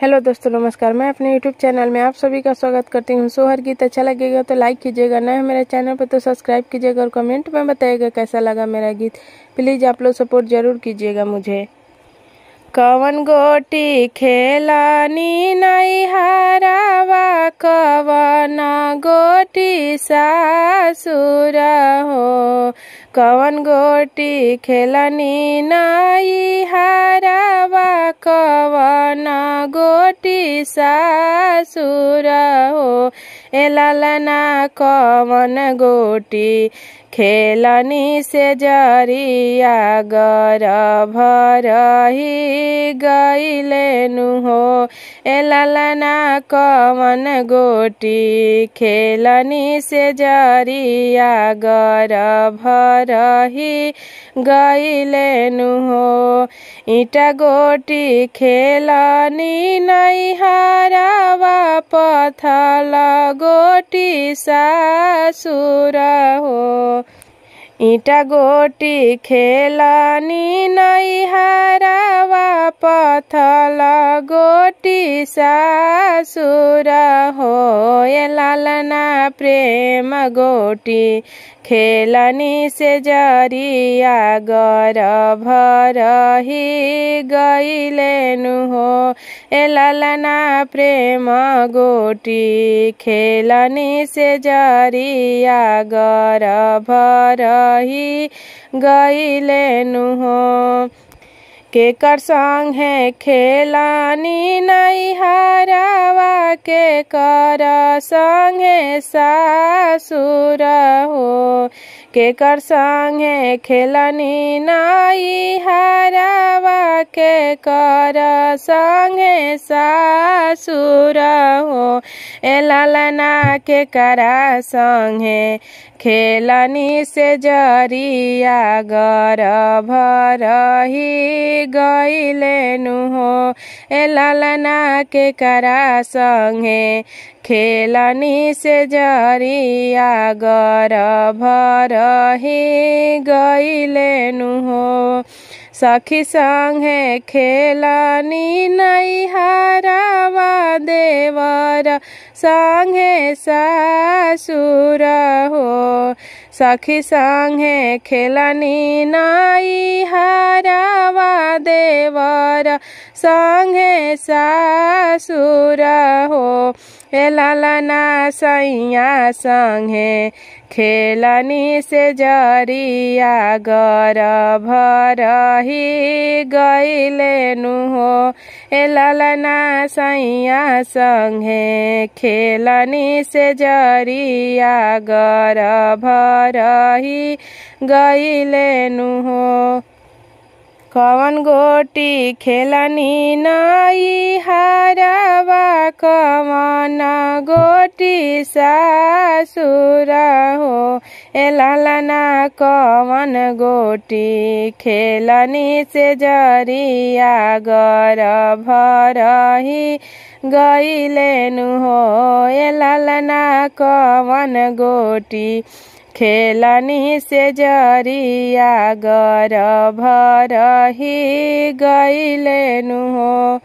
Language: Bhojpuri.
हेलो दोस्तों, नमस्कार। मैं अपने यूट्यूब चैनल में आप सभी का स्वागत करती हूँ। सोहर गीत अच्छा लगेगा तो लाइक कीजिएगा, नए हैं मेरे चैनल पर तो सब्सक्राइब कीजिएगा और कमेंट में बताइएगा कैसा लगा मेरा गीत। प्लीज़ आप लोग सपोर्ट जरूर कीजिएगा मुझे। कवन गोटी खेलानी नहीं हारावा, कवन गोटी सासुर हो। कवन गोटी खेलानी नहीं हारावा, कवन गोटी सासुर हो। ए लालना कवन गोटी खेलनी से जरिया गर्भ रही गईलेनु हो। ए लालना कवन गोटी खेलनी से जरिया गर्भ रही गईलेनु हो। ईटा गोटी खेलनी नहीं हारावा, पथल गोटी सासुर हो। ईटा गोटी खेलनी नहीं हारावा, पथल गोटी सासुर हो। ए लालना प्रेम गोटी खेलनी से जरिया गर्भ रही गईलेनु हो। ए लालना प्रेम गोटी खेलनी से जरिया गर्भ रही गईलेनु हो। केकर संगे खेलानी नहीं हारावा, केकर संगे सासुर हो। केकर संगे खेलानी नहीं हारावा, केकर संगे सासुर हो। ए लालना केकरा संगे खेलनी से जरिया गर्भ रही गईलेनु हो। ए लालना केकरा संगे खेलनी से जरिया गर्भ रही गईलेनु हो। सखी संगे खेलनी नहीं हारावा, देवर संगे सासुर हो। सखी संगे खेलनी नहीं हारावा, देवर संगे सासुर हो। ए लालना सैया संगे खेलनी से जरिया गर्भ रही गईलेनु हो। ए लालना सैया संगे खेलनी से जरिया गर्भ रही गईलेनु हो। कवन गोटी खेलनी नहीं हारावा, कवन गोटी सासुर हो। ए लालना कवन गोटी खेलनी से जरिया गर्भ रही गईलेनु हो। ए लालना कवन गोटी खेलनी से जरिया गर्भ रही गईलेनु हो।